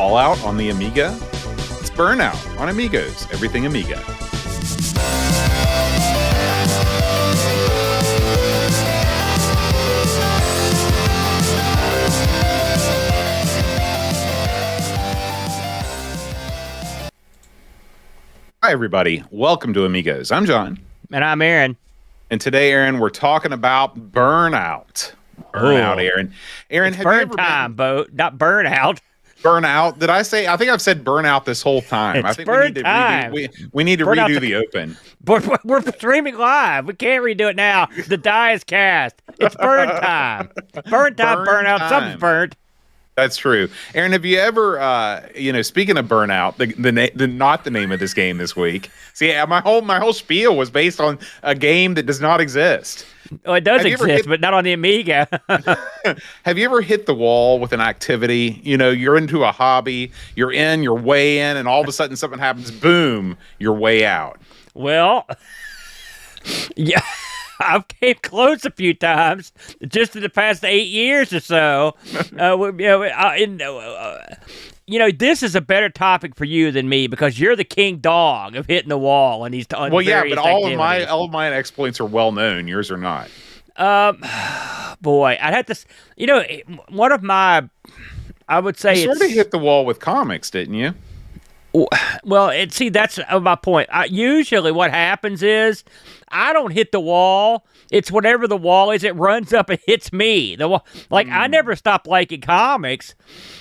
All out on the Amiga? It's Burnout on Amigos, everything Amiga. Hi, everybody. Welcome to Amigos. I'm John. And I'm Aaron. And today, Aaron, we're talking about Burnout. Burnout, Aaron. Aaron, have you ever been... boat, not Burnout. Burnout. Did I say? I think I've said Burnout this whole time. I think we need to redo the open. We're streaming live. We can't redo it now. The die is cast. It's Burntime. Burnout. Something's burnt. That's true. Aaron, have you ever, speaking of Burnout, the not the name of this game this week. See, my whole spiel was based on a game that does not exist. Well, it does exist, but not on the Amiga. Have you ever hit the wall with an activity? You know, you're into a hobby, you're way in, and all of a sudden something happens, boom, you're way out. Well, yeah. I've came close a few times, just in the past 8 years or so. This is a better topic for you than me because you're the king dog of hitting the wall and these. Well, yeah, but all of my exploits are well known. Yours are not. Boy, I'd have to. One of my, I would say, you sort of hit the wall with comics, didn't you? Well, that's my point. Usually what happens is I don't hit the wall. It's whatever the wall is, it runs up and hits me. I never stopped liking comics,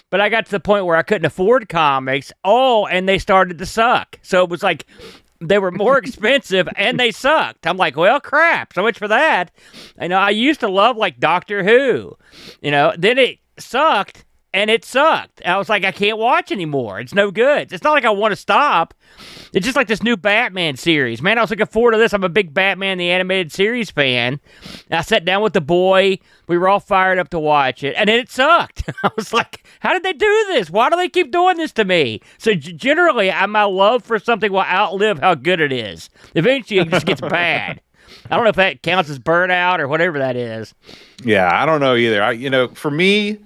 but I got to the point where I couldn't afford comics. Oh, and they started to suck. So it was like they were more expensive and they sucked. I'm like, well, crap. So much for that. I used to love like Doctor Who. Then it sucked. And it sucked. I was like, I can't watch anymore. It's no good. It's not like I want to stop. It's just like this new Batman series. Man, I was looking forward to this. I'm a big Batman the Animated Series fan. And I sat down with the boy. We were all fired up to watch it. And then it sucked. I was like, how did they do this? Why do they keep doing this to me? So generally, my love for something will outlive how good it is. Eventually, it just gets bad. I don't know if that counts as burnout or whatever that is. Yeah, I don't know either. For me,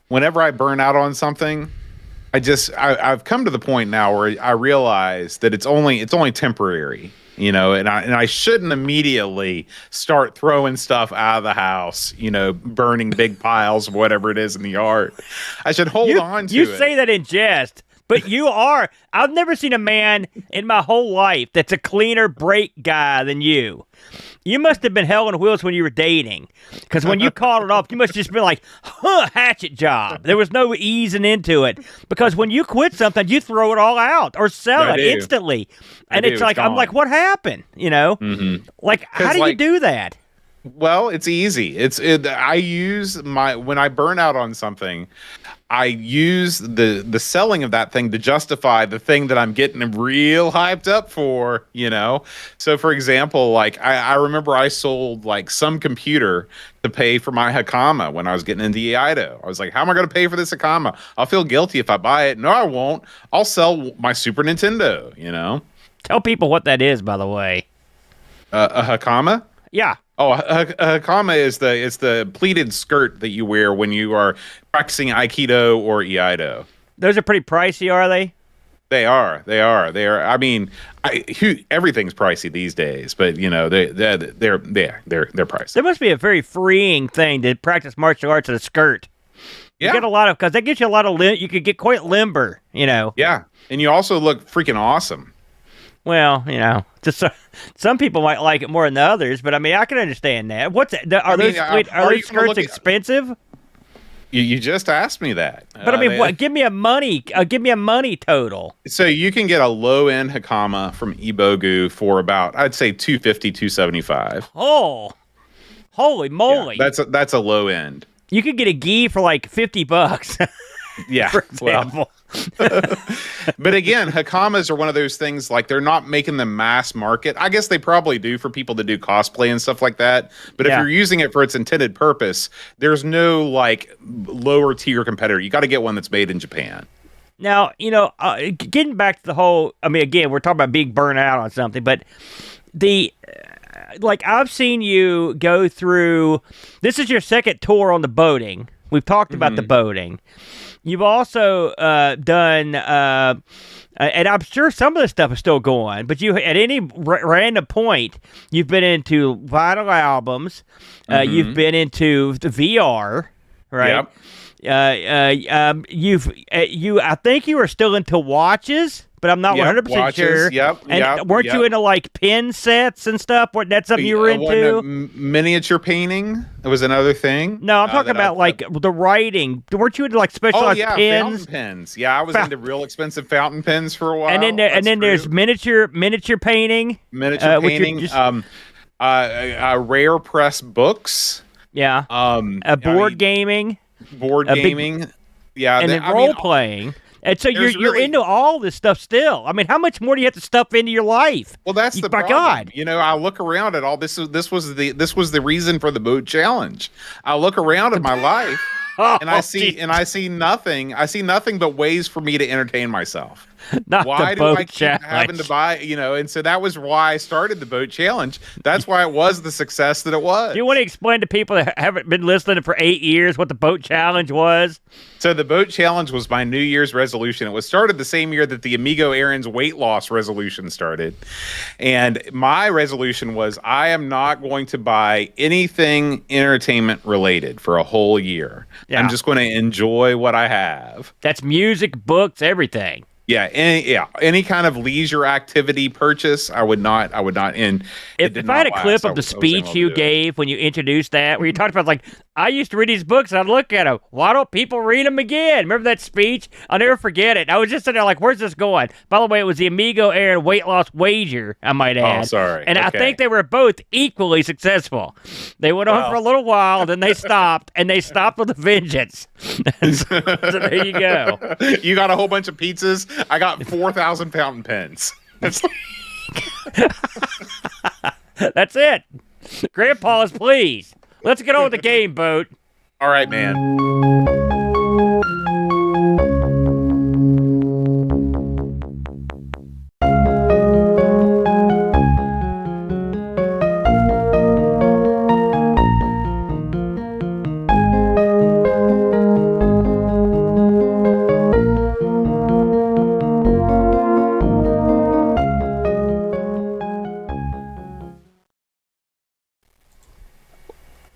whenever I burn out on something, I've come to the point now where I realize that it's only temporary, and I shouldn't immediately start throwing stuff out of the house, burning big piles of whatever it is in the yard. I should hold on to it. You say that in jest, but you are. I've never seen a man in my whole life that's a cleaner break guy than you. You must have been hell on wheels when you were dating, because when you called it off, you must have just been like, hatchet job. There was no easing into it, because when you quit something, you throw it all out or sell it instantly. And it's like, I'm like, what happened? Mm-hmm. Like, how do you do that? Well, it's easy. I use when I burn out on something, I use the selling of that thing to justify the thing that I'm getting real hyped up for, So, for example, like I remember I sold like some computer to pay for my Hakama when I was getting into Iaido. I was like, how am I going to pay for this Hakama? I'll feel guilty if I buy it. No, I won't. I'll sell my Super Nintendo, Tell people what that is, by the way. A Hakama? Yeah. Oh, a Hakama is the pleated skirt that you wear when you are practicing Aikido or Iaido. Those are pretty pricey, are they? They are. I mean, everything's pricey these days, but they're pricey. There must be a very freeing thing to practice martial arts in a skirt. You get a lot of, because that gives you a lot of you could get quite limber, Yeah, and you also look freaking awesome. Well, just some people might like it more than others, but I mean, I can understand that. Are those skirts expensive? You just asked me that. But I mean, give me a money total. So you can get a low end Hakama from Ibogu for about, I'd say $250, $275. Oh, holy moly! Yeah, that's a low end. You could get a gi for like $50. Yeah, for example. Well. But again, Hakamas are one of those things, like they're not making them mass market. I guess they probably do for people that do cosplay and stuff like that. But if you're using it for its intended purpose, there's no like lower tier competitor. You got to get one that's made in Japan. Now, getting back to the whole, I mean, again, we're talking about being burnt out on something, but I've seen you go through, this is your second tour on the boating. We've talked about the boating. You've also done, and I'm sure some of the stuff is still going, but you at any random point, you've been into vinyl albums, you've been into the VR, right? Yep. I think you were still into watches, but I'm not 100% sure. And weren't you into like pin sets and stuff? That's something you were into? Miniature painting was another thing. No, I'm talking about like the writing. Weren't you into like specialized pins? Fountain pens. Yeah, I was into real expensive fountain pens for a while. And then there's miniature painting. Miniature painting. Rare press books. Yeah. Board gaming. Yeah, and then role playing. And so you're into all this stuff still. I mean, how much more do you have to stuff into your life? Well, that's the problem. God. I look around at all this. This was the reason for the boat challenge. I look around at my life, and I see nothing. I see nothing but ways for me to entertain myself. Why do I keep having to buy, and so that was why I started the boat challenge. That's why it was the success that it was. Do you want to explain to people that haven't been listening for 8 years what the boat challenge was? So the boat challenge was my New Year's resolution. It was started the same year that the Amigo Aaron's weight loss resolution started. And my resolution was I am not going to buy anything entertainment related for a whole year. Yeah. I'm just going to enjoy what I have. That's music, books, everything. Yeah, any kind of leisure activity purchase, I would not. And if I had a clip of the speech you gave when you introduced that, where you talked about like, I used to read these books and I'd look at them. Why don't people read them again? Remember that speech? I'll never forget it. I was just sitting there like, where's this going? By the way, it was the Amigo Aaron weight loss wager, I might add. Oh, sorry. And okay. I think they were both equally successful. They went on for a little while, then they stopped, and they stopped with a vengeance. So there you go. You got a whole bunch of pizzas. I got 4,000 fountain pens. That's it. Grandpa is pleased. Let's get on with the game, Boat. All right, man.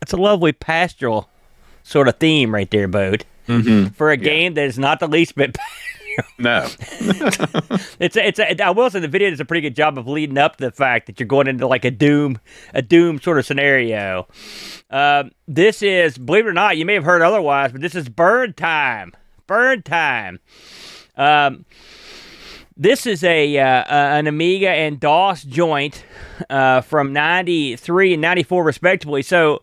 It's a lovely pastoral sort of theme right there, Boat. Mm-hmm. For a game that is not the least bit No. I will say the video does a pretty good job of leading up to the fact that you're going into like a doom sort of scenario. This is, believe it or not, you may have heard otherwise, but this is Burntime. Burntime. This is an Amiga and DOS joint from 93 and 94 respectively. So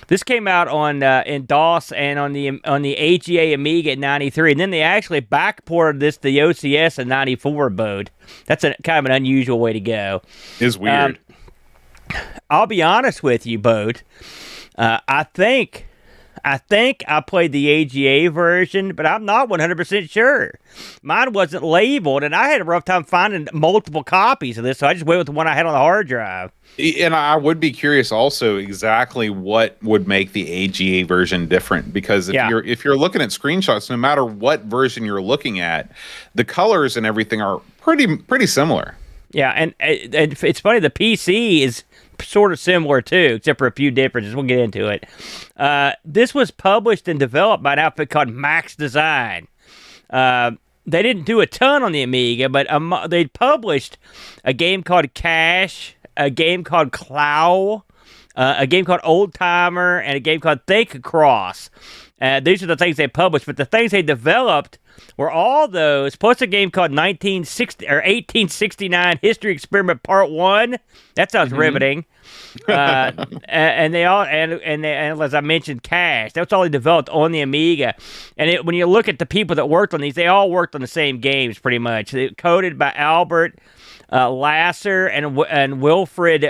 this came out on in DOS and on the AGA Amiga in 93, and then they actually backported this to the OCS in 94 Boat. That's kind of an unusual way to go. It's weird. I'll be honest with you, Boat. I think I played the AGA version, but I'm not 100% sure. Mine wasn't labeled, and I had a rough time finding multiple copies of this, so I just went with the one I had on the hard drive. And I would be curious also exactly what would make the AGA version different, because if you're looking at screenshots, no matter what version you're looking at, the colors and everything are pretty similar. Yeah, and it's funny, the PC is sort of similar too, except for a few differences. We'll get into it. This was published and developed by an outfit called Max Design. They didn't do a ton on the Amiga, but they published a game called Cash, a game called Clow, a game called Old Timer, and a game called Think Across. These are the things they published, but the things they developed were all those, plus a game called 1869 History Experiment Part 1. That sounds riveting. And they all, and as I mentioned, Cash. That's all they developed on the Amiga. And when you look at the people that worked on these, they all worked on the same games pretty much. They coded by Albert Lasser and Wilfried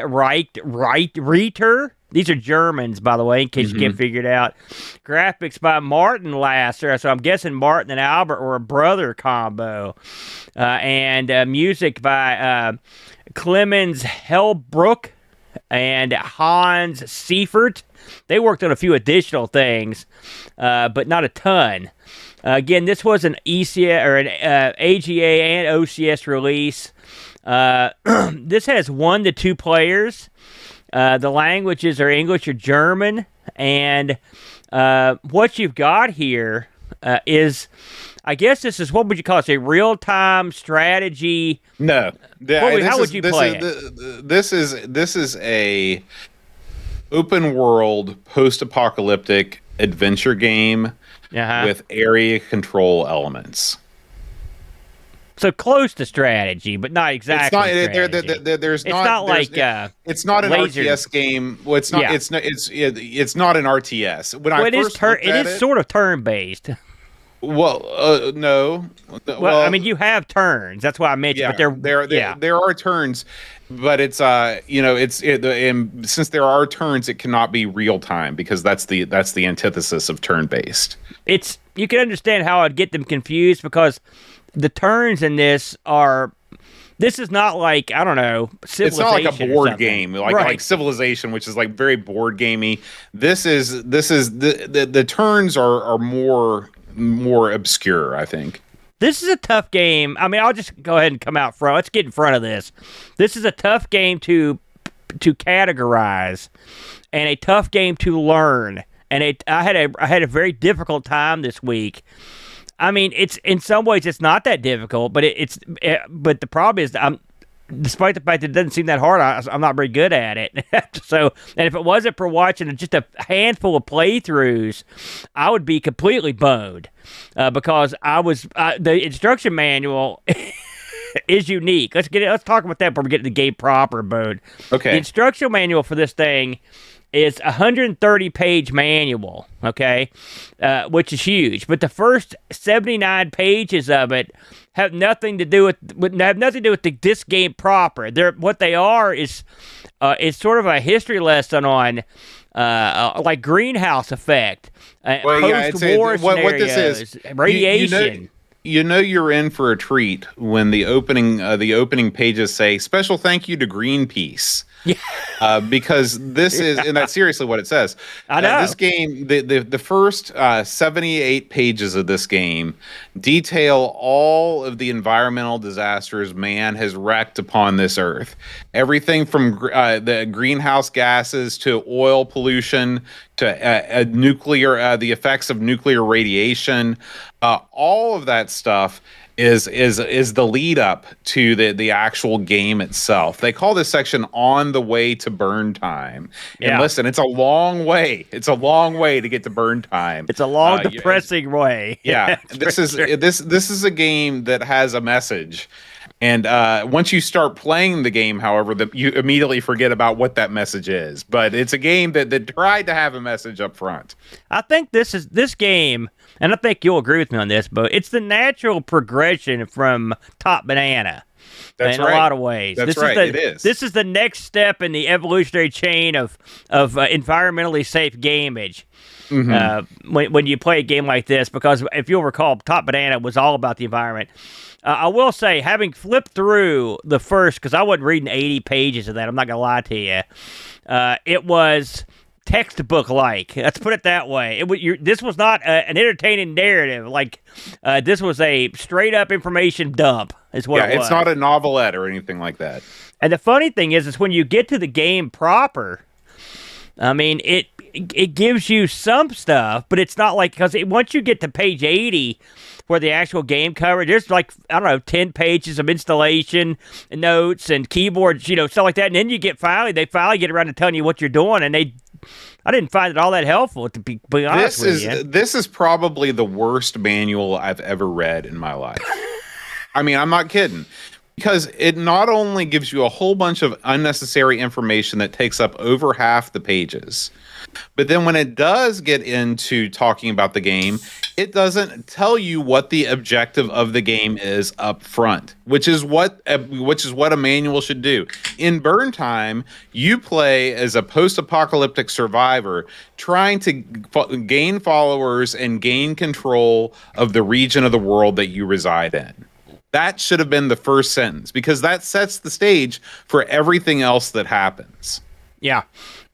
Reiter. These are Germans, by the way, in case you can't figure it out. Graphics by Martin Lasser. So I'm guessing Martin and Albert were a brother combo. And music by Clemens Hellbrook and Hans Seifert. They worked on a few additional things, but not a ton. Again, this was an ECA or an AGA and OCS release. This has 1 to 2 players. The languages are English or German, and what you've got here is, I guess this is, what would you call it? A real-time strategy? No. How would you play it? This is a open world post-apocalyptic adventure game with area control elements. So close to strategy, but not exactly. It's not an laser. RTS game. Well, it's not. Yeah. It's not an RTS. It is sort of turn based. Well, no. Well, I mean, you have turns. That's why I mentioned. Yeah, but there are turns, but it's and since there are turns, it cannot be real time because that's the antithesis of turn based. You can understand how I'd get them confused because the turns in this is not like, I don't know, Civilization. It's not like a board game, like Civilization, which is like very board gamey. This is the turns are more obscure, I think. This is a tough game. I mean, I'll just go ahead and come out front. Let's get in front of this. This is a tough game to categorize and a tough game to learn. And I had a very difficult time this week. I mean, it's in some ways it's not that difficult, but but the problem is, despite the fact that it doesn't seem that hard, I'm not very good at it. So, and if it wasn't for watching just a handful of playthroughs, I would be completely boned because the instruction manual is unique. Let's talk about that before we get to the game proper mode. Okay. The instruction manual for this thing is a 130-page manual, okay, which is huge. But the first 79 pages of it have nothing to do with this game proper. What they are is sort of a history lesson on like greenhouse effect, post-war scenarios, what this is, radiation. You're in for a treat when the opening pages say special thank you to Greenpeace. Yeah. Because this is, and that's seriously what it says. I know. This game, the first 78 pages of this game detail all of the environmental disasters man has wreaked upon this earth. Everything from the greenhouse gases to oil pollution to nuclear, the effects of nuclear radiation. All of that stuff is the lead up to the actual game itself. They call this section "On the Way to Burntime." And listen, it's a long way. It's a long way to get to Burntime. It's a long, depressing way. Yeah, this is a game that has a message. And once you start playing the game, however, you immediately forget about what that message is. But it's a game that tried to have a message up front. I think this game, and I think you'll agree with me on this, but it's the natural progression from Top Banana. That's in right. a lot of ways. It is. This is the next step in the evolutionary chain of environmentally safe gameage. Mm-hmm. When you play a game like this, because if you'll recall, Top Banana was all about the environment. I will say, having flipped through the first, because I wasn't reading 80 pages of that, I'm not going to lie to you, it was textbook-like. Let's put it that way. This was not an entertaining narrative. Like, this was a straight-up information dump, is what it was. It's not a novelette or anything like that. And the funny thing is when you get to the game proper, I mean, it gives you some stuff, but it's not like, because once you get to page 80, where the actual game cover, there's like, I don't know, 10 pages of installation and notes and keyboards, stuff like that. And then they finally get around to telling you what you're doing. And I didn't find it all that helpful, to be honest with you. This is probably the worst manual I've ever read in my life. I mean, I'm not kidding. Because it not only gives you a whole bunch of unnecessary information that takes up over half the pages, but then when it does get into talking about the game, it doesn't tell you what the objective of the game is up front, which is what a manual should do. In Burntime, you play as a post-apocalyptic survivor trying to gain followers and gain control of the region of the world that you reside in. That should have been the first sentence, because that sets the stage for everything else that happens. Yeah.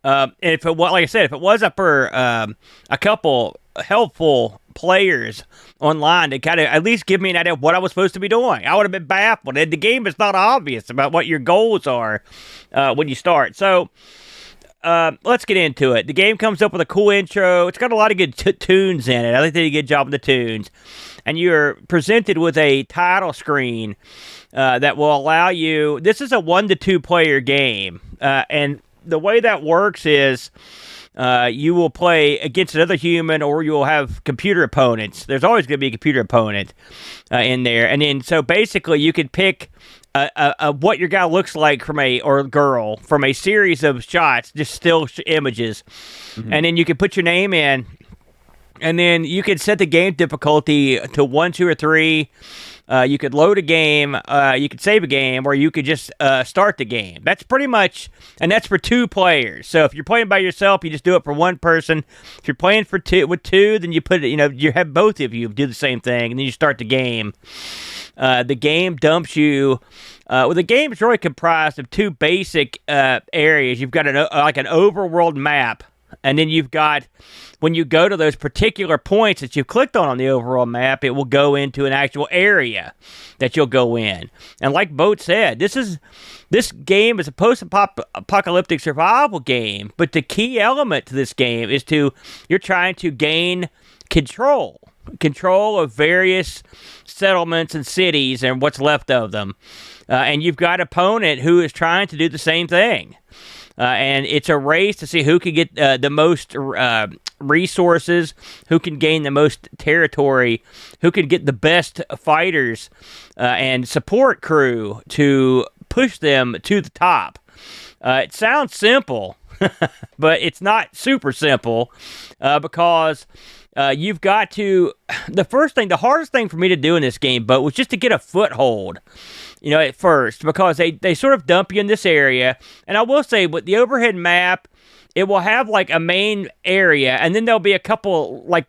If it was, like I said, if it was up for a couple helpful players online to kind of at least give me an idea of what I was supposed to be doing. I would have been baffled. And the game is not obvious about what your goals are when you start. So let's get into it. The game comes up with a cool intro. It's got a lot of good tunes in it. I think they did a good job with the tunes. And you're presented with a title screen that will allow you... This is a 1 to 2 player game. And the way that works is... you will play against another human, or you will have computer opponents. There's always going to be a computer opponent in there, and then so basically you could pick what your guy looks like or girl from a series of shots, just still images, and then you can put your name in, and then you can set the game difficulty to 1, 2, or 3. You could load a game, you could save a game, or you could just start the game. That's pretty much, and that's for 2 players. So if you're playing by yourself, you just do it for 1 person. If you're playing with two, then you put it, you have both of you do the same thing, and then you start the game. The game dumps you. The game is really comprised of 2 basic areas. You've got like an overworld map. And then you've got, when you go to those particular points that you've clicked on the overall map, it will go into an actual area that you'll go in. And like Boat said, this game is a post-apocalyptic survival game, but the key element to this game is you're trying to gain control of various settlements and cities and what's left of them. And you've got an opponent who is trying to do the same thing. And it's a race to see who can get the most resources, who can gain the most territory, who can get the best fighters and support crew to push them to the top. It sounds simple, but it's not super simple because you've got to... The hardest thing for me to do in this game, was just to get a foothold. At first, because they sort of dump you in this area. And I will say, with the overhead map, it will have like a main area, and then there'll be a couple like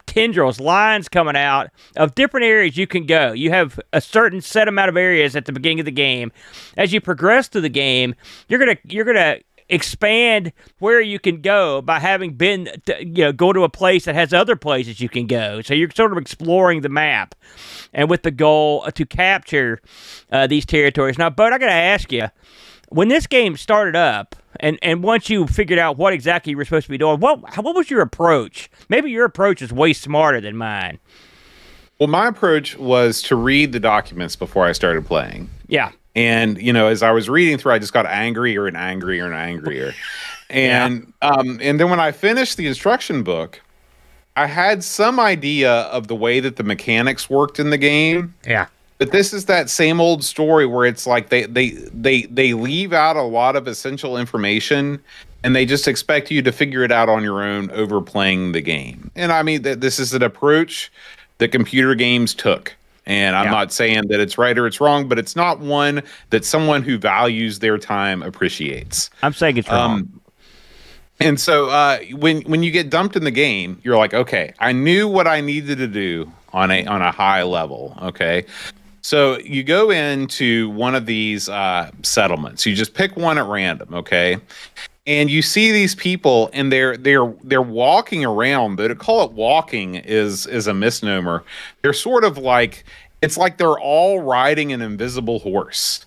tendrils, lines coming out of different areas you can go. You have a certain set amount of areas at the beginning of the game. As you progress through the game, you're gonna expand where you can go by having been go to a place that has other places you can go. So you're sort of exploring the map, and with the goal to capture these territories. Now, Bud, I gotta ask you, when this game started up, and once you figured out what exactly you were supposed to be doing, what was your approach? Maybe your approach is way smarter than mine. Well, my approach was to read the documents before I started playing. Yeah. And, as I was reading through, I just got angrier and angrier and angrier. And and then when I finished the instruction book, I had some idea of the way that the mechanics worked in the game. Yeah. But this is that same old story where it's like they leave out a lot of essential information, and they just expect you to figure it out on your own over playing the game. And I mean, this is an approach that computer games took. And I'm not saying that it's right or it's wrong, but it's not one that someone who values their time appreciates. I'm saying it's wrong. And so when you get dumped in the game, you're like, okay, I knew what I needed to do on a high level. Okay. So you go into one of these settlements. You just pick one at random, okay? And you see these people, and they're walking around. But to call it walking is a misnomer. They're sort of like, it's like they're all riding an invisible horse.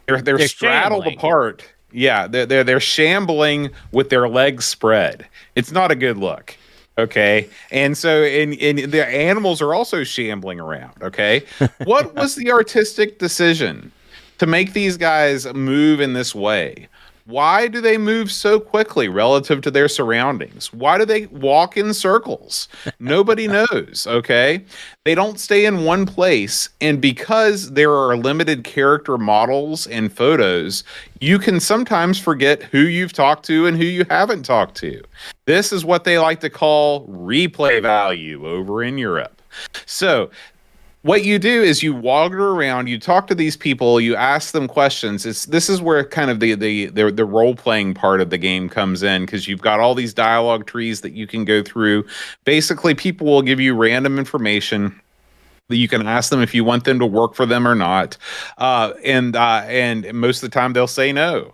They're straddled apart. Yeah, they're shambling with their legs spread. It's not a good look. Okay. And so and the animals are also shambling around. Okay. What was the artistic decision to make these guys move in this way? Why do they move so quickly relative to their surroundings? Why do they walk in circles? Nobody knows, okay? They don't stay in one place, and because there are limited character models and photos, you can sometimes forget who you've talked to and who you haven't talked to. This is what they like to call replay value over in Europe. So what you do is you wander around, you talk to these people, you ask them questions. This is where kind of the role-playing part of the game comes in, because you've got all these dialogue trees that you can go through. Basically, people will give you random information that you can ask them if you want them to work for them or not. And most of the time they'll say no.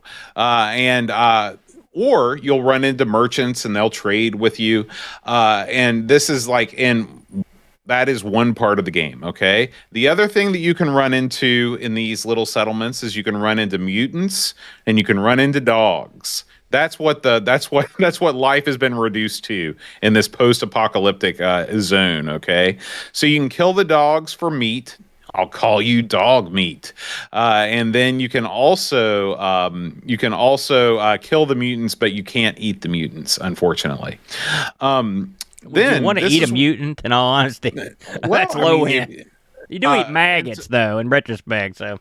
Or you'll run into merchants and they'll trade with you. And this is like that is one part of the game, okay? The other thing that you can run into in these little settlements is you can run into mutants and you can run into dogs. That's what life has been reduced to in this post-apocalyptic zone, okay? So you can kill the dogs for meat. I'll call you dog meat, and then you can also kill the mutants, but you can't eat the mutants, unfortunately. Would you want to eat a mutant? In all honesty, that's low end. You do eat maggots, though, in retrospect. So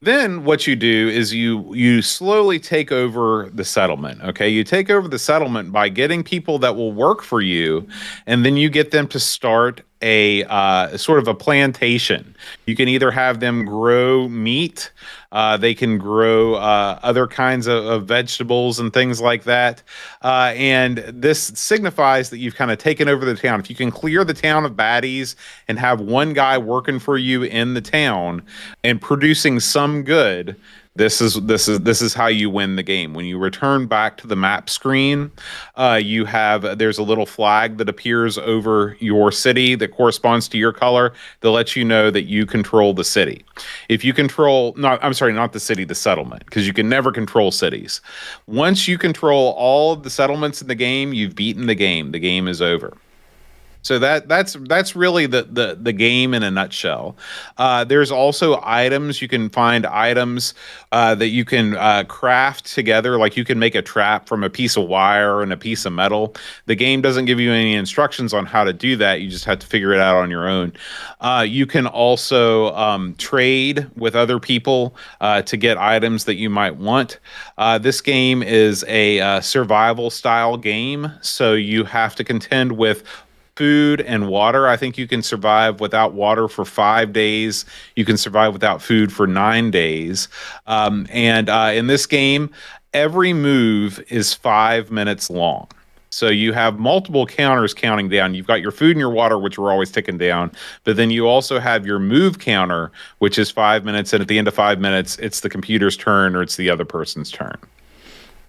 then what you do is you slowly take over the settlement. Okay, you take over the settlement by getting people that will work for you, and then you get them to start a sort of a plantation. You can either have them grow meat, they can grow other kinds of vegetables and things like that. And this signifies that you've kind of taken over the town. If you can clear the town of baddies and have one guy working for you in the town and producing some good, this is how you win the game. When you return back to the map screen, there's a little flag that appears over your city that corresponds to your color that lets you know that you control the city. If you control, not the city, the settlement, because you can never control cities. Once you control all of the settlements in the game, you've beaten the game. The game is over. So that's really the game in a nutshell. There's also items. You can find items that you can craft together. Like you can make a trap from a piece of wire and a piece of metal. The game doesn't give you any instructions on how to do that. You just have to figure it out on your own. You can also trade with other people to get items that you might want. This game is a survival style game, so you have to contend with food and water. I think you can survive without water for 5 days. You can survive without food for 9 days. And in this game, every move is 5 minutes long. So you have multiple counters counting down. You've got your food and your water, which are always ticking down. But then you also have your move counter, which is 5 minutes. And at the end of 5 minutes, it's the computer's turn or it's the other person's turn.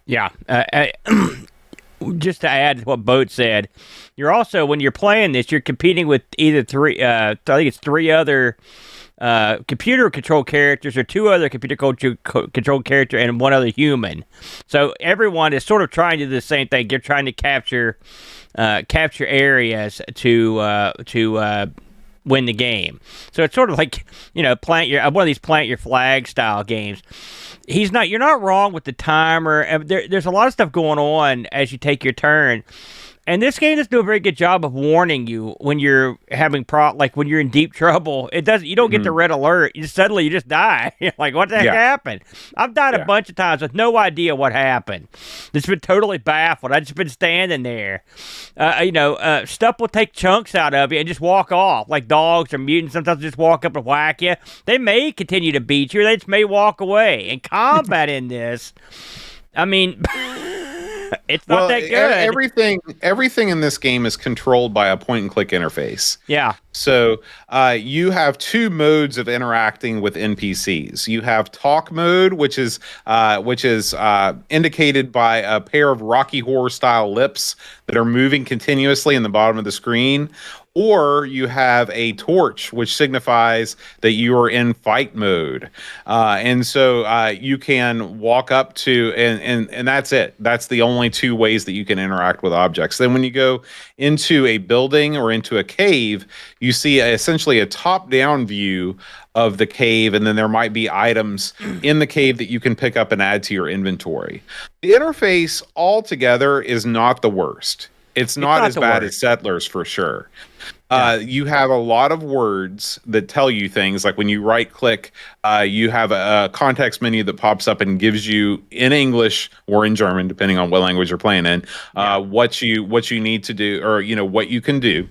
Yeah. Just to add to what Boat said, you're also, when you're playing this, you're competing with either three other computer control characters or two other computer control characters and one other human. So everyone is sort of trying to do the same thing. You're trying to capture areas to win the game. So it's sort of like, one of these plant your flag style games. You're not wrong with the timer. There's a lot of stuff going on as you take your turn. And this game doesn't do a very good job of warning you when you're having like when you're in deep trouble. You don't get the red alert. You just die. You're like, what the heck happened? I've died a bunch of times with no idea what happened. Just been totally baffled. I've just been standing there. Stuff will take chunks out of you and just walk off, like dogs or mutants. Sometimes just walk up and whack you. They may continue to beat you. They just may walk away. And combat in this, I mean... It's not that good. Everything in this game is controlled by a point-and-click interface. Yeah. So you have two modes of interacting with NPCs. You have talk mode, which is indicated by a pair of Rocky Horror-style lips that are moving continuously in the bottom of the screen. Or you have a torch, which signifies that you are in fight mode. And so you can walk up to, and that's it. That's the only two ways that you can interact with objects. Then when you go into a building or into a cave, you see essentially a top-down view of the cave, and then there might be items in the cave that you can pick up and add to your inventory. The interface altogether is not the worst. It's not as bad as Settlers, for sure. You have a lot of words that tell you things. Like when you right click, you have a context menu that pops up and gives you in English or in German, depending on what language you're playing in, what you need to do, or what you can do.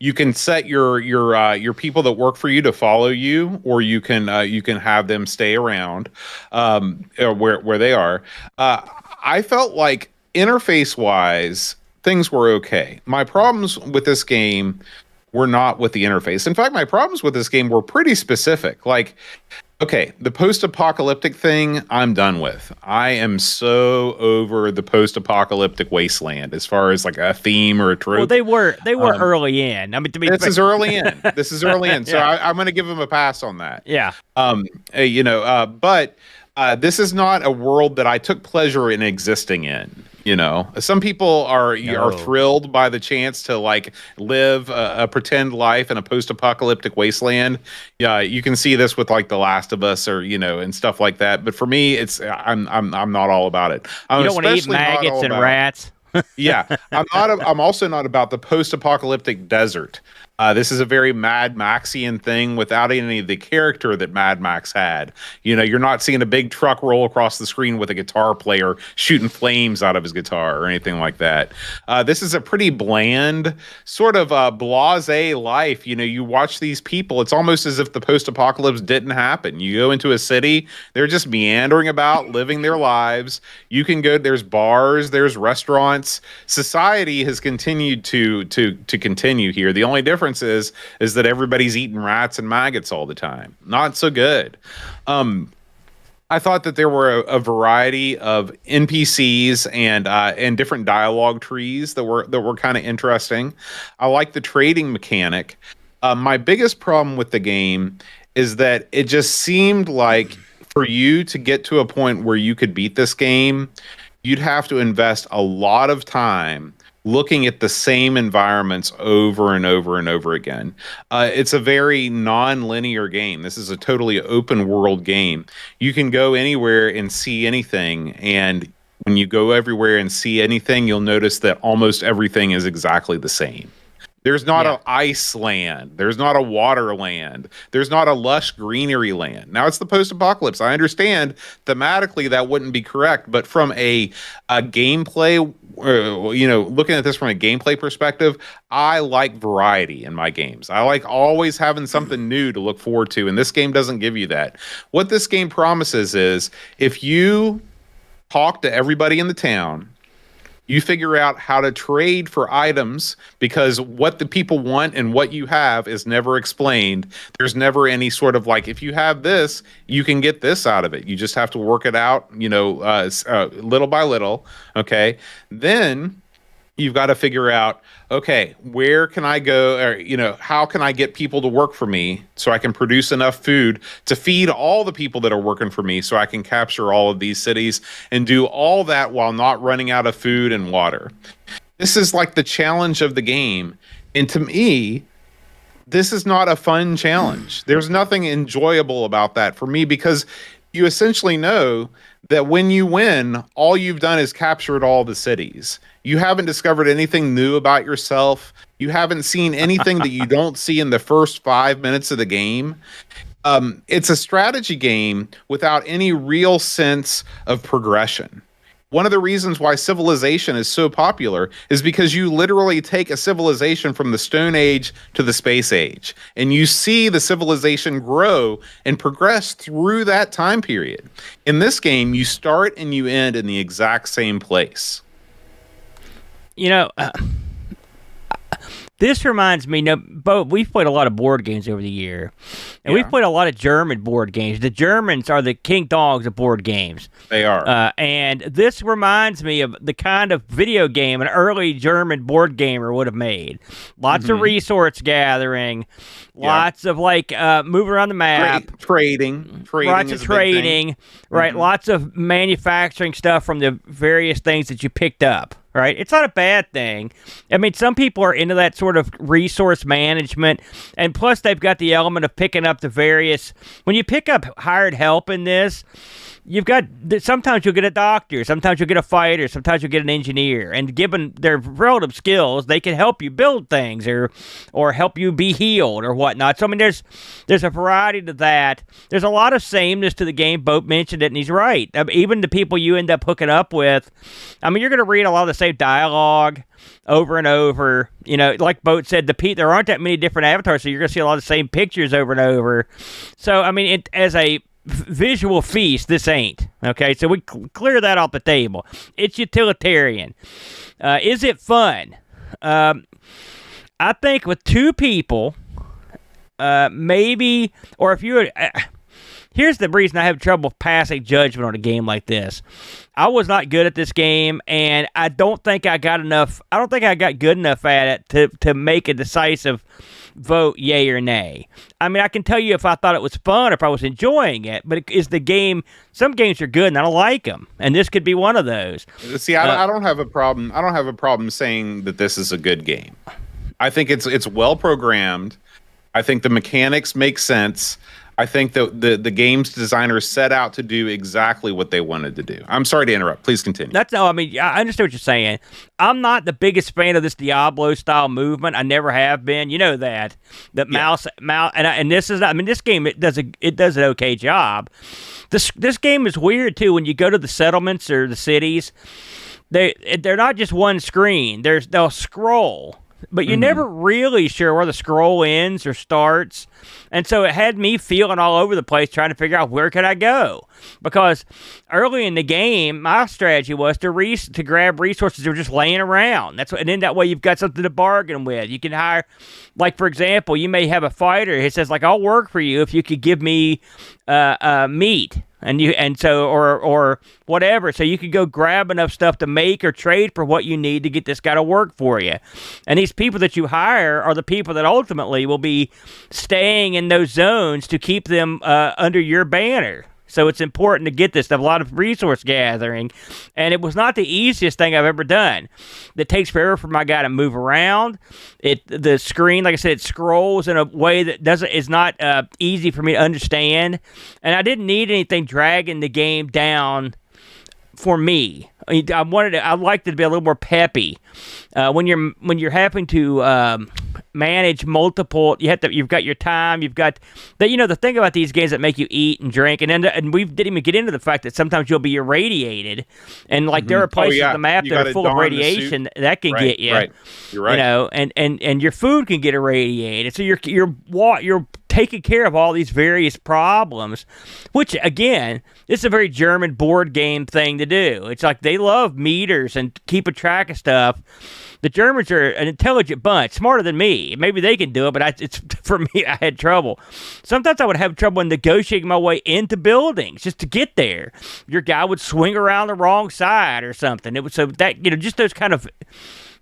You can set your people that work for you to follow you, or you can have them stay around where they are. I felt like interface wise, things were okay. My problems with this game were not with the interface. In fact, my problems with this game were pretty specific. Like, okay, the post-apocalyptic thing, I'm done with. I am so over the post-apocalyptic wasteland as far as like a theme or a trope. Well, they were early in. I mean, to be this is early in. This is early in. So Yeah. I'm going to give them a pass on that. Yeah. But this is not a world that I took pleasure in existing in. You know, some people are thrilled by the chance to like live a pretend life in a post-apocalyptic wasteland. Yeah, you can see this with like The Last of Us, or and stuff like that. But for me, I'm not all about it. You don't want to eat maggots and rats. Yeah, I'm also not about the post-apocalyptic desert. This is a very Mad Maxian thing without any of the character that Mad Max had. You're not seeing a big truck roll across the screen with a guitar player shooting flames out of his guitar or anything like that. This is a pretty bland, sort of blasé life. You watch these people, it's almost as if the post-apocalypse didn't happen. You go into a city, they're just meandering about, living their lives. You can go, there's bars, there's restaurants. Society has continued to continue here. The only difference is that everybody's eating rats and maggots all the time. Not so good. I thought that there were a variety of NPCs and different dialogue trees that were kind of interesting. I like the trading mechanic. My biggest problem with the game is that it just seemed like for you to get to a point where you could beat this game, you'd have to invest a lot of time looking at the same environments over and over and over again. It's a very non-linear game. This is a totally open world game. You can go anywhere and see anything, and when you go everywhere and see anything, you'll notice that almost everything is exactly the same. There's not an ice land. There's not a water land. There's not a lush greenery land. Now, it's the post-apocalypse. I understand thematically that wouldn't be correct, but from a gameplay, looking at this from a gameplay perspective, I like variety in my games. I like always having something new to look forward to, and this game doesn't give you that. What this game promises is if you talk to everybody in the town, you figure out how to trade for items, because what the people want and what you have is never explained. There's never any sort of like, if you have this, you can get this out of it. You just have to work it out, little by little. Okay. Then you've got to figure out, okay, where can I go? Or, how can I get people to work for me so I can produce enough food to feed all the people that are working for me so I can capture all of these cities and do all that while not running out of food and water. This is like the challenge of the game. And to me, this is not a fun challenge. There's nothing enjoyable about that for me, because you essentially know that when you win, all you've done is captured all the cities. You haven't discovered anything new about yourself. You haven't seen anything that you don't see in the first 5 minutes of the game. It's a strategy game without any real sense of progression. One of the reasons why Civilization is so popular is because you literally take a civilization from the Stone Age to the Space Age, and you see the civilization grow and progress through that time period. In this game, you start and you end in the exact same place. This reminds me, Bo, we've played a lot of board games over the year, and we've played a lot of German board games. The Germans are the king dogs of board games. They are. And this reminds me of the kind of video game an early German board gamer would have made. Lots of resource gathering, lots of moving around the map. Trading. Lots of trading, right? Lots of manufacturing stuff from the various things that you picked up. Right? It's not a bad thing. I mean, some people are into that sort of resource management, and plus they've got the element of picking up the various... When you pick up hired help in this, you've got... Sometimes you'll get a doctor, sometimes you'll get a fighter, sometimes you'll get an engineer, and given their relative skills, they can help you build things or help you be healed or whatnot. So, I mean, there's a variety to that. There's a lot of sameness to the game. Boat mentioned it, and he's right. I mean, even the people you end up hooking up with, I mean, you're going to read a lot of the same dialogue over and over. Like Boat said, there aren't that many different avatars, so you're going to see a lot of the same pictures over and over. So, I mean, as a visual feast, this ain't. Okay, so we clear that off the table. It's utilitarian. Is it fun? I think with two people, maybe, or if you here's the reason I have trouble passing judgment on a game like this. I was not good at this game, and I don't think I got good enough at it to make a decisive vote, yay or nay. I mean, I can tell you if I thought it was fun, if I was enjoying it, but is the game? Some games are good, and I don't like them, and this could be one of those. See, I don't have a problem. I don't have a problem saying that this is a good game. I think it's well programmed. I think the mechanics make sense. I think that the game's designers set out to do exactly what they wanted to do. I'm sorry to interrupt. Please continue. I mean, I understand what you're saying. I'm not the biggest fan of this Diablo-style movement. I never have been. You know that. Mouse, and this is not. I mean, this game it does an okay job. This game is weird too. When you go to the settlements or the cities, they're not just one screen. They'll scroll. But you're never really sure where the scroll ends or starts. And so it had me feeling all over the place trying to figure out where could I go. Because early in the game, my strategy was to grab resources that were just laying around. And then that way you've got something to bargain with. You can hire, like, for example, you may have a fighter. It says, like, I'll work for you if you could give me meat. Or whatever. So you could go grab enough stuff to make or trade for what you need to get this guy to work for you. And these people that you hire are the people that ultimately will be staying in those zones to keep them under your banner. So it's important to get this stuff, a lot of resource gathering. And it was not the easiest thing I've ever done. It takes forever for my guy to move around. The screen, like I said, it scrolls in a way that is not easy for me to understand. And I didn't need anything dragging the game down for me. I liked it to be a little more peppy. When you're having to manage multiple, you've got your time, you've got the thing about these games that make you eat and drink, and we didn't even get into the fact that sometimes you'll be irradiated, and like there are places on the map that are full of radiation that can get you. Right. You're right. And your food can get irradiated, so you're taking care of all these various problems, which again, it's a very German board game thing to do. It's like they love meters and keeping track of stuff. The Germans are an intelligent bunch, smarter than me. Maybe they can do it, but it's for me, I had trouble. Sometimes I would have trouble in negotiating my way into buildings just to get there. Your guy would swing around the wrong side or something. It was so that just those kind of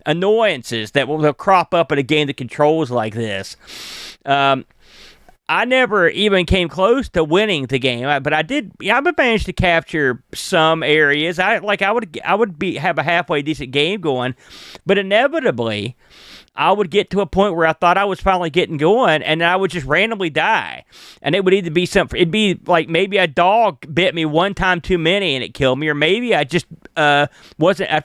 annoyances that will crop up in a game that controls like this. I never even came close to winning the game, but I did. I managed to capture some areas. I would have a halfway decent game going, but inevitably, I would get to a point where I thought I was finally getting going, and I would just randomly die. And it would either be it'd be like maybe a dog bit me one time too many and it killed me, or maybe I just I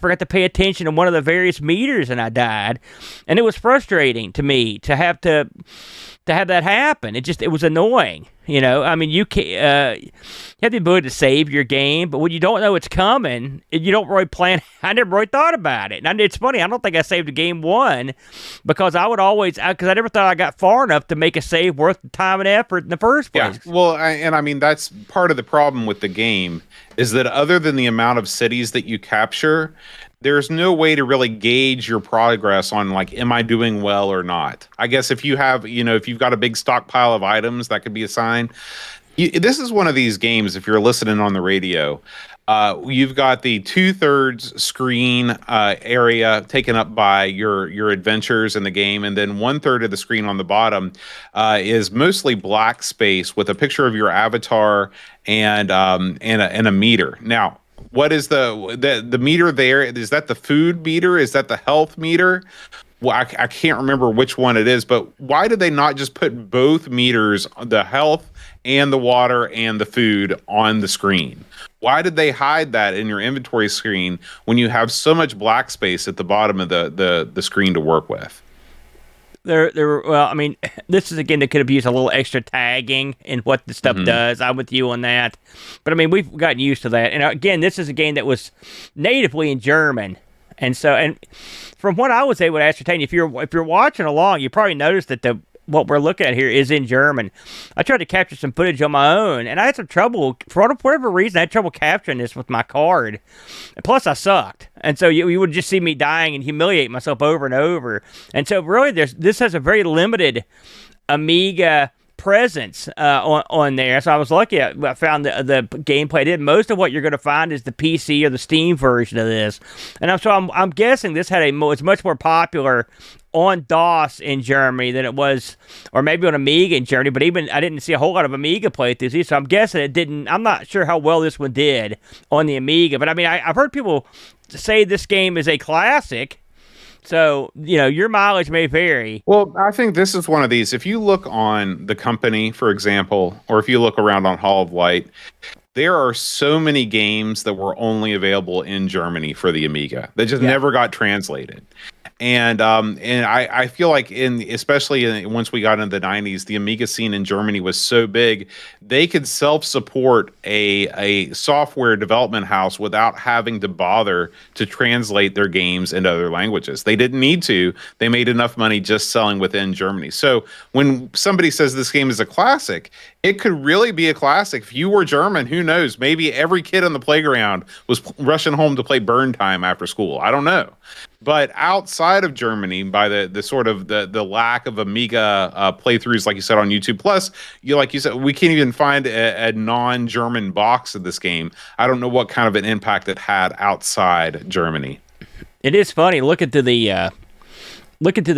forgot to pay attention to one of the various meters and I died. And it was frustrating to me to have that happen. It was annoying. I mean, you have the ability to save your game, but when you don't know it's coming, you don't really plan. I never really thought about it. And it's funny, I don't think I saved a game one because I never thought I got far enough to make a save worth the time and effort in the first place. Yeah, well, I mean, that's part of the problem with the game is that other than the amount of cities that you capture, there's no way to really gauge your progress on, like, am I doing well or not? I guess if you have, if you've got a big stockpile of items, that could be a sign. This is one of these games, if you're listening on the radio, you've got the 2/3 screen area taken up by your adventures in the game, and then 1/3 of the screen on the bottom is mostly black space with a picture of your avatar and a meter. Now, what is the meter there? Is that the food meter? Is that the health meter? Well, I can't remember which one it is, but why did they not just put both meters, the health and the water and the food, on the screen? Why did they hide that in your inventory screen when you have so much black space at the bottom of the screen to work with? Well, I mean, this is a game that could have used a little extra tagging in what the stuff does. I'm with you on that. But I mean, we've gotten used to that. And again, this is a game that was natively in German. And from what I was able to ascertain, if you're watching along, you probably noticed that what we're looking at here is in German. I tried to capture some footage on my own, and I had some trouble, for whatever reason, I had trouble capturing this with my card. And plus, I sucked. And so you would just see me dying and humiliate myself over and over. And so really, this has a very limited Amiga presence on there. So I was lucky I found the gameplay. Most of what you're going to find is the PC or the Steam version of this. And I'm guessing this it's much more popular on DOS in Germany than it was, or maybe on Amiga in Germany, but even I didn't see a whole lot of Amiga playthroughs either, so I'm guessing it didn't. I'm not sure how well this one did on the Amiga, but I mean, I've heard people say this game is a classic, so, your mileage may vary. Well, I think this is one of these. If you look on the company, for example, or if you look around on Hall of Light, there are so many games that were only available in Germany for the Amiga that just never got translated. And I feel like especially once we got into the 90s, the Amiga scene in Germany was so big, they could self-support a software development house without having to bother to translate their games into other languages. They didn't need to. They made enough money just selling within Germany. So when somebody says this game is a classic, it could really be a classic. If you were German, who knows? Maybe every kid on the playground was rushing home to play Burntime after school. I don't know. But outside of Germany, by the sort of the lack of Amiga playthroughs, like you said on YouTube, plus like you said, we can't even find a non-German box of this game. I don't know what kind of an impact it had outside Germany. It is funny. Look into the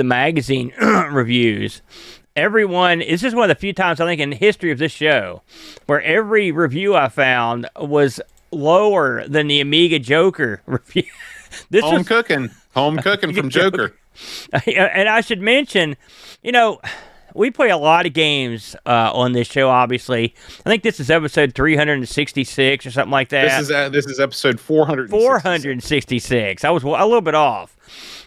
magazine reviews. This is one of the few times I think in the history of this show where every review I found was lower than the Amiga Joker review. Home cooking from Joker. And I should mention, we play a lot of games on this show, obviously. I think this is episode 366 or something like that. This is episode 466. 466. I was a little bit off.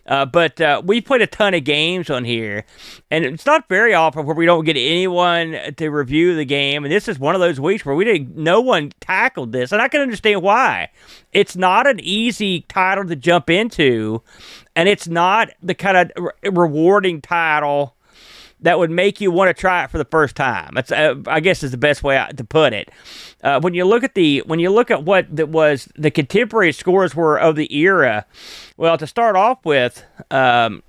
But we played a ton of games on here, and it's not very often where we don't get anyone to review the game, and this is one of those weeks where no one tackled this, and I can understand why. It's not an easy title to jump into, and it's not the kind of rewarding title that would make you want to try it for the first time. It's, I guess, is the best way to put it. When you look at what that was the contemporary scores were of the era, well, to start off with, Lemon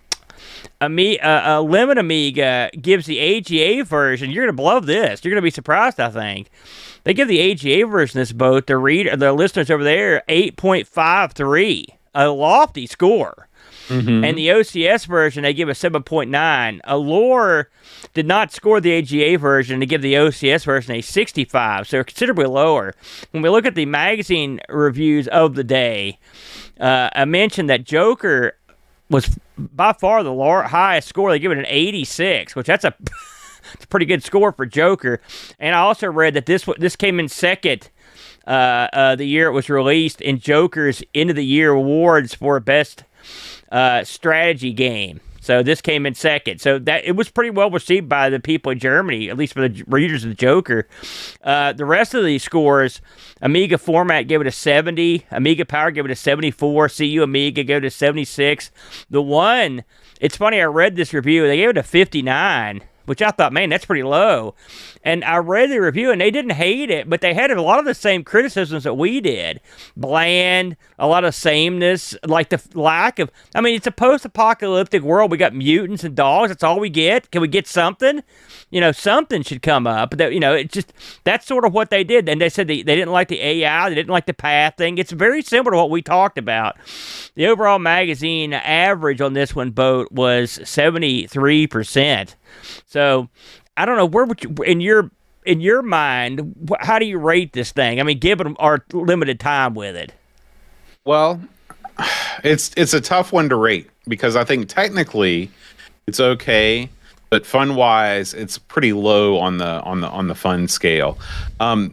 Amiga gives the AGA version. You're gonna love this. You're gonna be surprised, I think. They give the AGA version of this boat, the listeners over there, 8.53, a lofty score. Mm-hmm. And the OCS version, they give a 7.9. Allure did not score the AGA version to give the OCS version a 65, so considerably lower. When we look at the magazine reviews of the day, I mentioned that Joker was by far the highest score. They give it an 86, which that's a pretty good score for Joker. And I also read that this came in second the year it was released in Joker's End of the Year awards for best strategy game. So this came in second. So that it was pretty well received by the people in Germany, at least for the readers of the Joker. The rest of these scores, Amiga Format gave it a 70, Amiga Power gave it a 74, CU Amiga gave it a 76. The one, it's funny, I read this review, they gave it a 59, which I thought, man, that's pretty low. And I read the review, and they didn't hate it, but they had a lot of the same criticisms that we did. Bland, a lot of sameness, like the lack of... I mean, it's a post-apocalyptic world. We got mutants and dogs. That's all we get. Can we get something? Something should come up. But it's just... That's sort of what they did. And they said they didn't like the AI. They didn't like the path thing. It's very similar to what we talked about. The overall magazine average on this one boat was 73%. So... I don't know, where would you, in your mind, how do you rate this thing? I mean, given our limited time with it. Well, it's a tough one to rate because I think technically it's okay, but fun wise, it's pretty low on the fun scale. I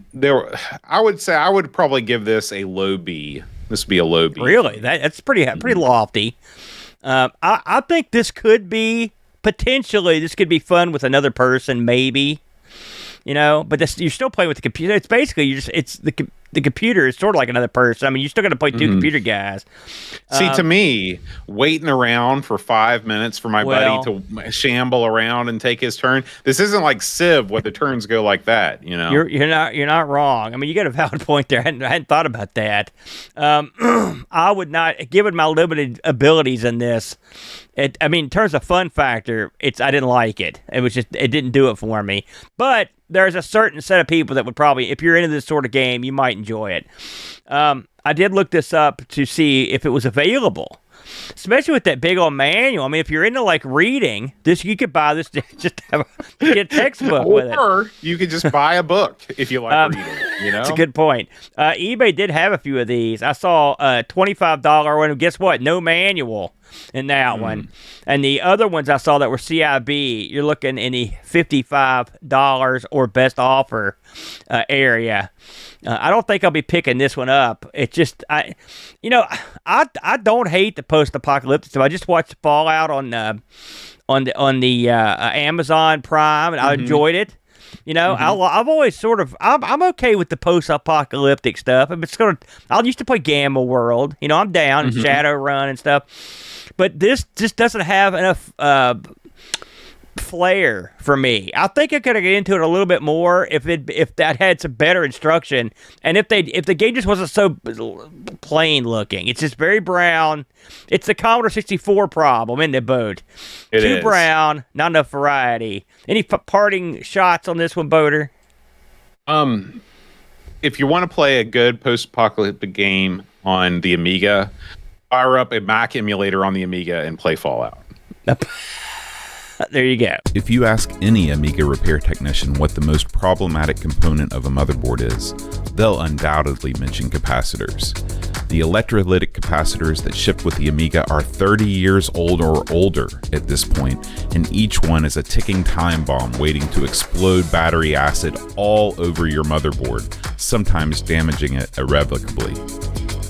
would say I would probably give this a low B. This would be a low B. Really, that's pretty lofty. I think this could be. Potentially, this could be fun with another person, maybe, but you're still playing with the computer. It's basically the computer is sort of like another person. I mean, you're still going to play two computer guys. See, to me, waiting around for 5 minutes for my buddy to shamble around and take his turn. This isn't like Civ, where the turns go like that. You know, you're not wrong. I mean, you got a valid point there. I hadn't thought about that. I would not, given my limited abilities in this. I mean, in terms of fun factor, I didn't like it. It didn't do it for me. But there's a certain set of people that would probably, if you're into this sort of game, you might enjoy it. I did look this up to see if it was available, especially with that big old manual. I mean, if you're into like reading, you could buy this just to get a textbook with it. Or you could just buy a book if you like reading. You know, that's a good point. eBay did have a few of these. I saw a $25 one. Guess what? No manual in that one. And the other ones I saw that were CIB, you're looking in the $55 or best offer area. I don't think I'll be picking this one up. It's just, I don't hate the post-apocalyptic stuff. I just watched Fallout on the Amazon Prime, and I enjoyed it. You know, I've always sort of, I'm okay with the post-apocalyptic stuff. I used to play Gamma World. You know, I'm down, Shadowrun and stuff. But this just doesn't have enough flair for me. I think I could have get into it a little bit more if that had some better instruction, and if the game just wasn't so plain looking. It's just very brown. It's the Commodore 64 problem, isn't it, Boat? Too brown, not enough variety. Any parting shots on this one, Boater? If you want to play a good post-apocalyptic game on the Amiga, fire up a Mac emulator on the Amiga and play Fallout. There you go. If you ask any Amiga repair technician what the most problematic component of a motherboard is, they'll undoubtedly mention capacitors. The electrolytic capacitors that shipped with the Amiga are 30 years old or older at this point, and each one is a ticking time bomb waiting to explode battery acid all over your motherboard, sometimes damaging it irrevocably.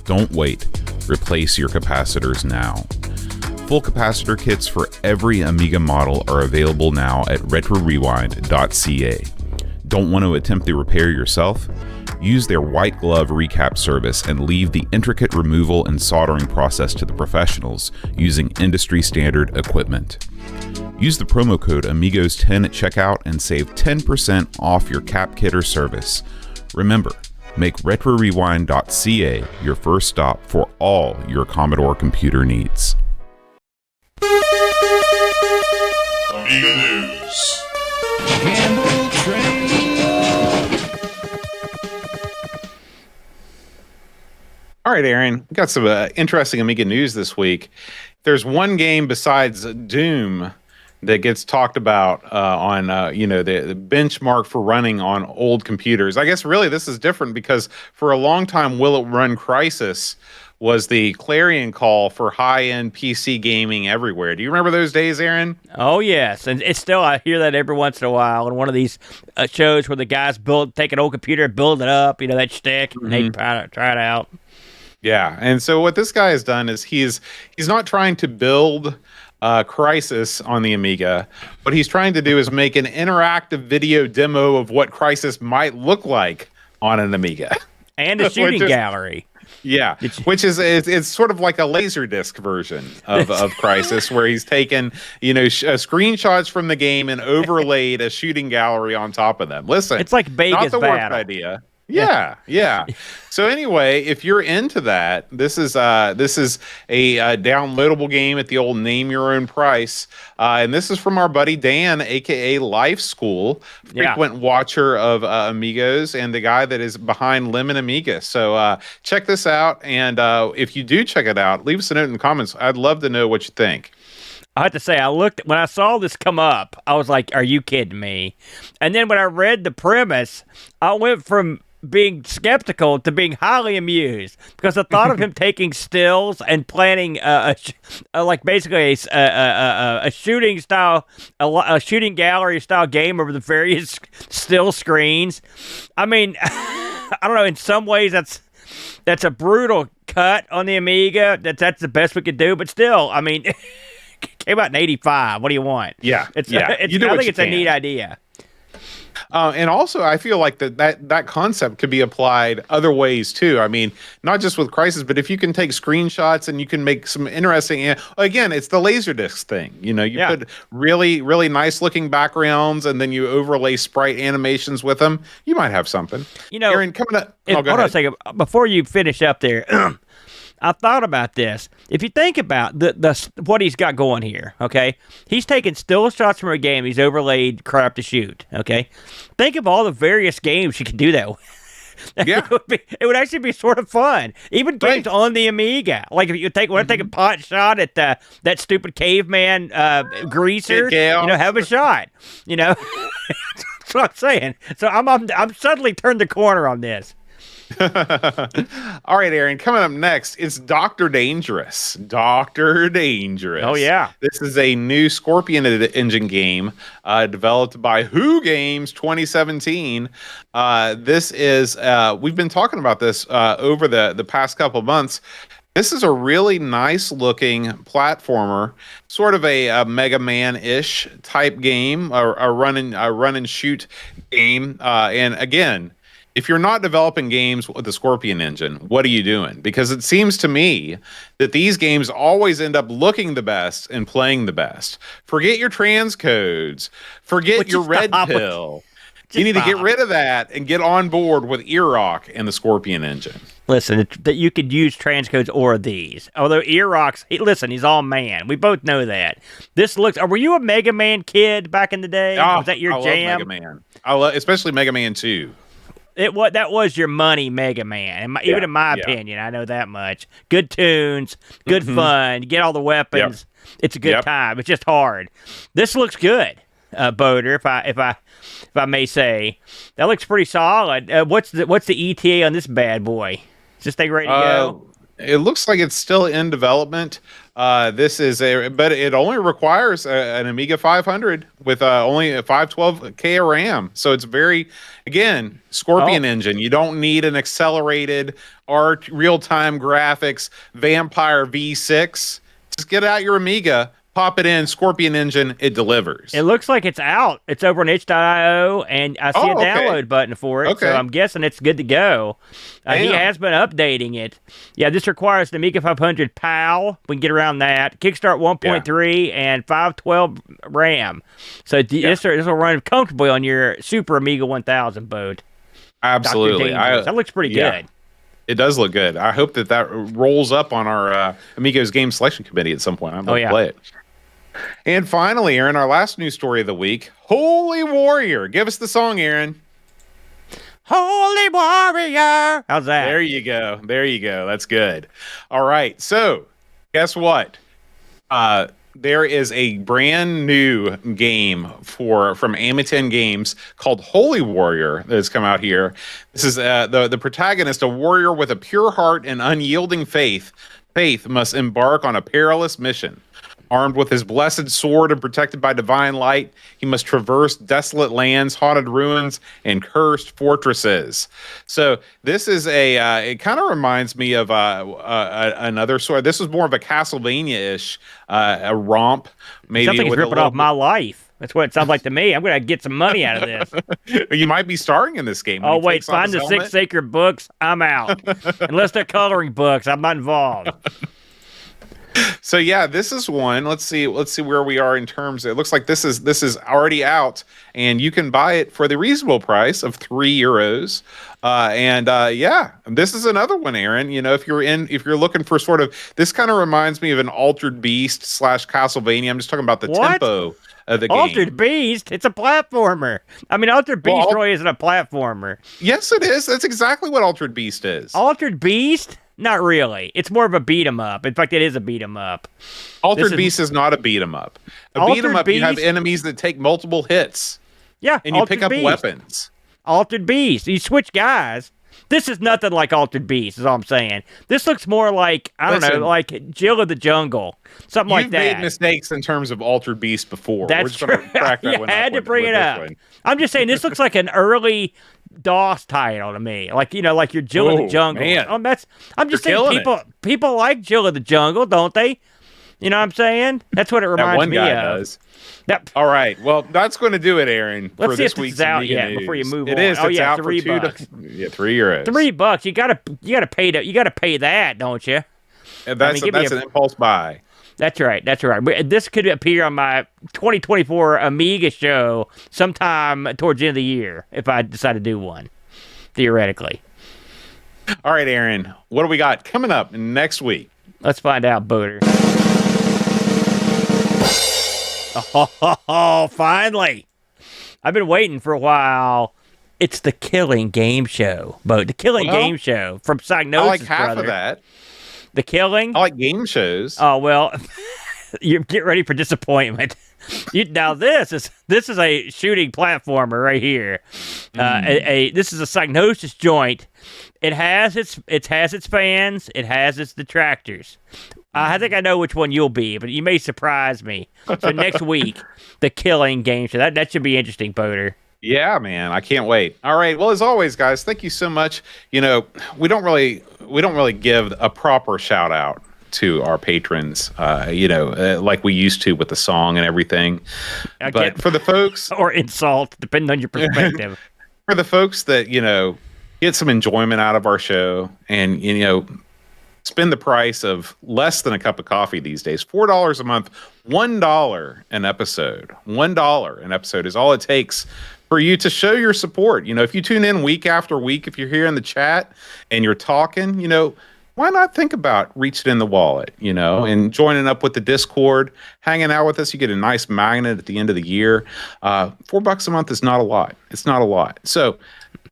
Don't wait. Replace your capacitors now. Full capacitor kits for every Amiga model are available now at RetroRewind.ca. Don't want to attempt the repair yourself? Use their white glove recap service and leave the intricate removal and soldering process to the professionals using industry standard equipment. Use the promo code Amigos10 at checkout and save 10% off your cap kit or service. Remember, make RetroRewind.ca your first stop for all your Commodore computer needs. Amiga News. Campbell Train. All right, Aaron, we got some interesting Amiga news this week. There's one game besides Doom that gets talked about on the benchmark for running on old computers. I guess really this is different because for a long time, Will It Run Crisis was the clarion call for high-end PC gaming everywhere. Do you remember those days, Aaron? Oh, yes. And it's still, I hear that every once in a while in one of these shows where the guys take an old computer, build it up, that shtick, and they try it out. Yeah, and so what this guy has done is he's not trying to build Crisis on the Amiga. What he's trying to do is make an interactive video demo of what Crisis might look like on an Amiga. And a shooting gallery. Yeah, which is it's sort of like a Laserdisc version of Crisis, where he's taken screenshots from the game and overlaid a shooting gallery on top of them. Listen, it's like Vegas not the Battle. worst idea. Yeah. So anyway, if you're into that, this is a downloadable game at the old name your own price, and this is from our buddy Dan, aka Life School, frequent watcher of Amigos, and the guy that is behind Lemon Amiga. So check this out, and if you do check it out, leave us a note in the comments. I'd love to know what you think. I have to say, when I saw this come up, I was like, are you kidding me? And then when I read the premise, I went from being skeptical to being highly amused because I thought of him taking stills and planning basically a shooting style, a shooting gallery style game over the various still screens. I mean, I don't know. In some ways, that's a brutal cut on the Amiga. That's the best we could do. But still, I mean, came out in '85. What do you want? Yeah, I think it's a neat idea. And also, I feel like that concept could be applied other ways too. I mean, not just with Crisis, but if you can take screenshots and you can make some interesting. Again, it's the Laserdisc thing. You know, you put really, really nice looking backgrounds, and then you overlay sprite animations with them. You might have something. You know, Aaron, coming up. Hold on a second. Before you finish up there, I thought about this. If you think about the what he's got going here, okay, he's taking still shots from a game. He's overlaid crap to shoot. Okay, think of all the various games you can do that with. Yeah, it would actually be sort of fun. Even games on the Amiga, like if you take a pot shot at that stupid caveman greaser, have a shot. That's what I'm saying. So I'm suddenly turned the corner on this. All right, Aaron, coming up next, it's Dr. Dangerous. Dr. Dangerous. Oh, yeah. This is a new Scorpion engine game developed by Who Games 2017. This is, we've been talking about this over the past couple months. This is a really nice looking platformer, sort of a Mega Man-ish type game, a run and shoot game. And again, if you're not developing games with the Scorpion engine, what are you doing? Because it seems to me that these games always end up looking the best and playing the best. Forget your transcodes. Forget your red pill. You need to get rid of that and get on board with Earrock and the Scorpion engine. Listen, that you could use transcodes or these. Although Earrock's, listen, he's all man. We both know that. This looks. Were you a Mega Man kid back in the day? Was that your jam? Love Mega Man. I love, especially Mega Man 2. That was your money, Mega Man. Even in my opinion, I know that much. Good tunes, good fun. You get all the weapons. Yep. It's a good time. It's just hard. This looks good, Boater. If I may say, that looks pretty solid. What's the ETA on this bad boy? Is this thing ready to go? It looks like it's still in development. This is but it only requires an Amiga 500 with only a 512K of RAM. So it's very, again, Scorpion engine. You don't need an accelerated real-time graphics Vampire V6. Just get out your Amiga, pop it in, Scorpion engine, it delivers. It looks like it's out. It's over on itch.io, and I see a download button for it, so I'm guessing it's good to go. He has been updating it. Yeah, this requires the Amiga 500 PAL. We can get around that. Kickstart 1.3 and 512 RAM. So this will run comfortably on your Super Amiga 1000 boat. Absolutely. That looks pretty good. It does look good. I hope that rolls up on our Amigos Game Selection Committee at some point. I'm going to play it. And finally, Aaron, our last news story of the week, Holy Warrior. Give us the song, Aaron. Holy Warrior. How's that? There you go. That's good. All right. So, guess what? There is a brand new game from Amiten Games called Holy Warrior that has come out here. This is the protagonist, a warrior with a pure heart and unyielding faith. Faith must embark on a perilous mission. Armed with his blessed sword and protected by divine light, he must traverse desolate lands, haunted ruins, and cursed fortresses. So this is it kind of reminds me of another sort. This was more of a Castlevania-ish, a romp. Maybe something's ripping off my life. That's what it sounds like to me. I'm going to get some money out of this. You might be starring in this game. Oh, wait, find the 6 sacred books. I'm out. Unless they're coloring books, I'm not involved. So yeah, this is one. Let's see where we are in terms. It looks like this is already out, and you can buy it for the reasonable price of €3. Yeah, this is another one, Aaron. You know, if you're looking for sort of, this kind of reminds me of an Altered Beast / Castlevania. I'm just talking about the tempo of the game. Altered Beast? It's a platformer. I mean, Altered Beast really isn't a platformer. Yes, it is. That's exactly what Altered Beast is. Altered Beast? Not really. It's more of a beat 'em up. In fact, it is a beat 'em up. Altered Beast is not a beat 'em up. Beat 'em up, you have enemies that take multiple hits. Yeah, and you pick up weapons. Altered Beast. You switch guys. This is nothing like Altered Beast, is all I'm saying. This looks more like, I don't know, like Jill of the Jungle. Something like that. You've made mistakes in terms of Altered Beast before. That's true. You had to bring it up. I'm just saying, this looks like an early DOS title to me, like like your Jill of the Jungle. Man. I'm just saying, people like Jill of the Jungle, don't they? You know what I'm saying? That's what it That reminds one me guy of. does. That, All right. Well, that's going to do it, Aaron, Let's for see this if this week's is out Amiga yet news. before you move It on. is. Oh, It's yeah, out for $3. €3. $3. You gotta pay that. You gotta pay that, don't you? And that's an impulse buy. That's right. That's right. This could appear on my 2024 Amiga show sometime towards the end of the year if I decide to do one, theoretically. All right, Aaron. What do we got coming up next week? Let's find out, Boater. Oh, finally. I've been waiting for a while. It's the Killing Game Show, The Killing Game Show from Psygnosis, I like half brother. of that. The Killing? I like game shows. Oh, well, you get ready for disappointment. Now, this is a shooting platformer right here. This is a Psygnosis joint. It has its fans. It has its detractors. I think I know which one you'll be, but you may surprise me. So next week, the Killing Game Show. That should be interesting, Boater. Yeah, man, I can't wait. All right, well, as always, guys, thank you so much. We don't really give a proper shout out to our patrons, like we used to with the song and everything. But for the folks, or insult, depending on your perspective, for the folks that get some enjoyment out of our show and spend the price of less than a cup of coffee these days, $4 a month, $1 an episode. $1 an episode is all it takes for you to show your support. If you tune in week after week, if you're here in the chat and you're talking, why not think about reaching in the wallet, and joining up with the Discord, hanging out with us. You get a nice magnet at the end of the year. $4 a month is not a lot. It's not a lot. So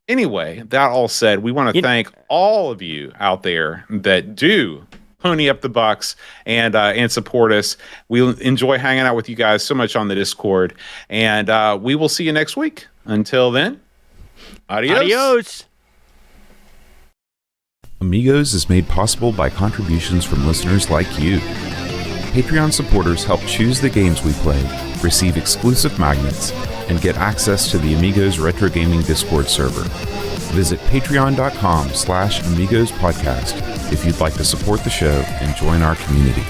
anyway, that all said, we want to thank all of you out there that do pony up the bucks and support us. We enjoy hanging out with you guys so much on the Discord, and we will see you next week. Until then, adios. Adios. Amigos is made possible by contributions from listeners like you. Patreon supporters help choose the games we play, receive exclusive magnets, and get access to the Amigos Retro Gaming Discord server. Visit patreon.com/Amigos Podcast if you'd like to support the show and join our community.